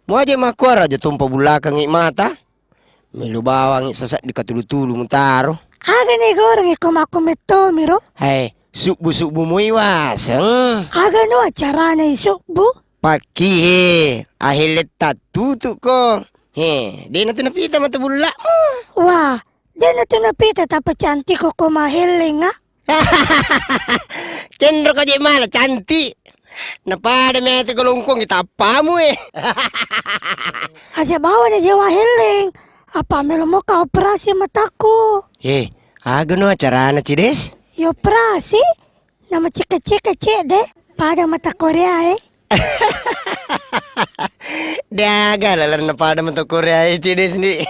Mau aja makor aja tumpah belakang mata. Melu bawang sesak di katulu-tulu mutaro. Aga nih goreng iko mako meto miro. Hai, subu-subu mo iwaseng. Aga no acarana isukbu. Paki he, ahilet tatutu ko. He, di na tunapita mata bulak mo. Wah, di na tunapita tapa cantik ko kumahiling nga. Kendro ka di mana cantik. Napada may ati kulungkong itapa mo eh. Asa bawa na jawa hiling. Apa melo mo ka operasi mataku? He, aga no acara na cides. Yo operasi? Nama cika-cika cik deh. Pada mata Korea eh. Daga lalar na pada mata Korea cides ni.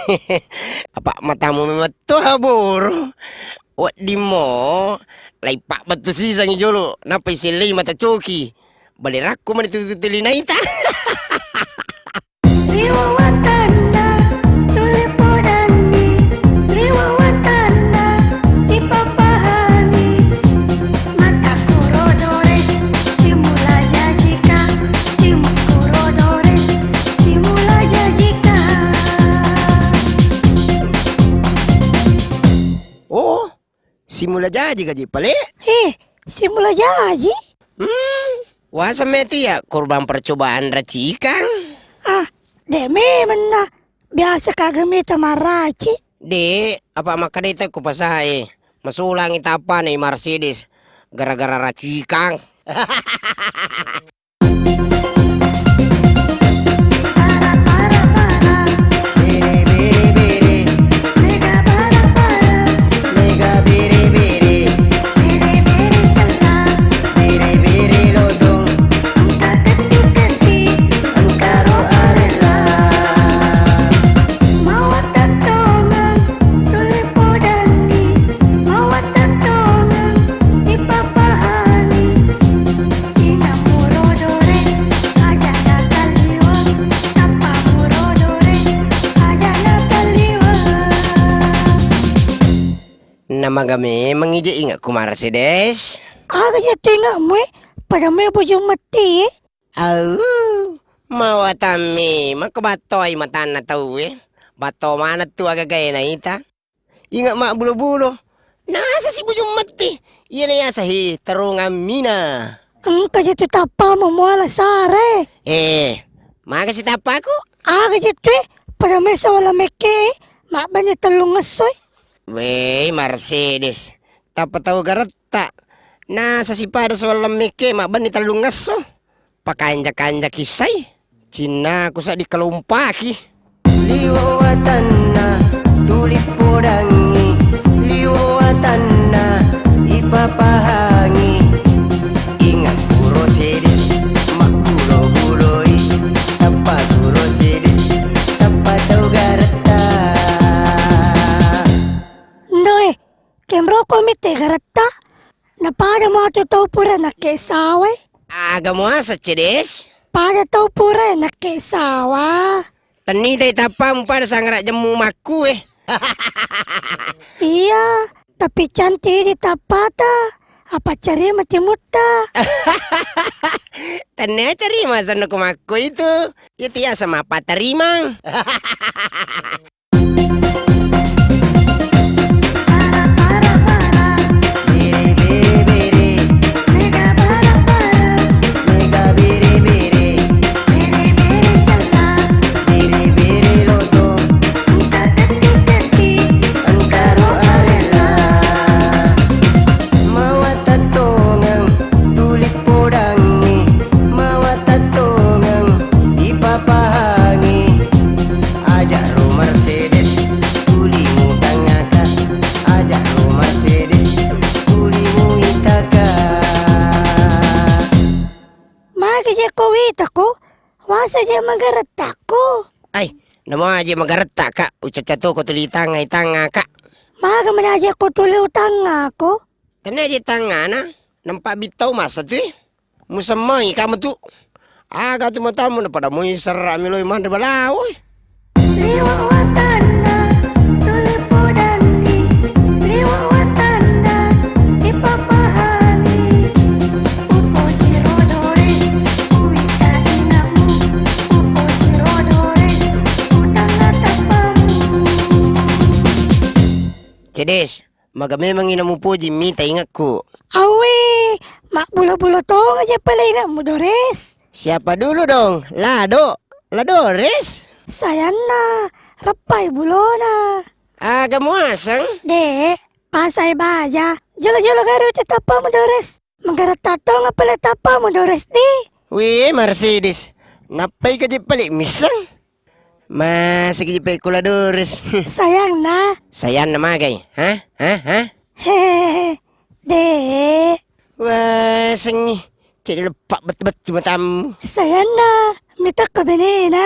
Apa matamu memang tuh habur. Wak di mo. Lai pak batu sisang jolo. Napa isilai mata coki. Balik aku mana tutuli na ita. Liwa watanda, tulipodani. Liwa watanda, ipapahani. Mataku rodores, simula jajika. Timuku rodores, simula jajika. Oh, simula jadi gaji pale. Simula jaji? Wasa metu ya korban percobaan racikang. Demi mana? Biasa kagak mita maraci. De, apa maka dito ko pasahe. Masulang itapa ni Mercedes. Gara-gara racikang. Nama kami mengijik ingat ku Mercedes. Aga ya tengok mue, pada mue bujung mati eh. Mau atami, makabatoy mata na tau eh. Bato mana tu agak gaya na ita. Ingat mak bulu-bulu. Nasa si bujung mati. Iya na yasa hi, terungan mina. Engkau jatuh tapa memuala sare. Maka si tapaku. Aga jatuh, pada mue sawala meke, mak banyak telung ngesoy. Weh, Mercedes. Tapa tahu garata. Nasa si pada soal lemike mak bani talung ngaso. Pakanja-kanja kisay. Cina aku sa di kalumpaki. Liwatanna tulip podangi. Liwatanna ipapahangi. Ingat puro sedis. Mak bulo-buloi. Tapa puro sedis. Tapa tahu garata. Noe, kemro komite garata. Napada mo ato tau pura na kesawa. Aga mo asa cedes. Pada tau pura na kesawa. Tani tay tapam pada sangrak jemu maku eh. Iya, tapi cantik di tapata. Apa cari mati muta? Tani cari masa nuku maku itu. Itu ya sama apa terima. Wasa aja magaretako. Ay, namo aja magareta kak. Ucacato ko tuli tanga kak. Maga man aja ko tuli utang ako. Tani aja tanga na. Nampak bitaw masa tu eh. Musamang kamu tu. Aga tu matamu na pada mo isara miloy man de balaw eh. Liwa watanda, tulip podani. Liwa watanda, ipapahani. Upo si rodore, uwita inamu. Upo si rodore. Des, maga memang ina mo puji minta ingatku. Awe, mak bulu-bulu tong aja paling mo Dores. Siapa dulu dong? Ladores. Sayang na, rapay bulona. Agak muasang. Dek, pasay baja. Jolo-jolo garo tapa mo Dores. Manggarat tato nga pala tapa mo Dores di. Wih, Mercedes. Napay ka di pali misang. Masih ka di Ladores. Sayang na. Sayang na magay. Ha? Hehehe. Dek, Wah, sengi. Jadi lepak bet-bet cuma tamu. sayang na. Mitak ka benena.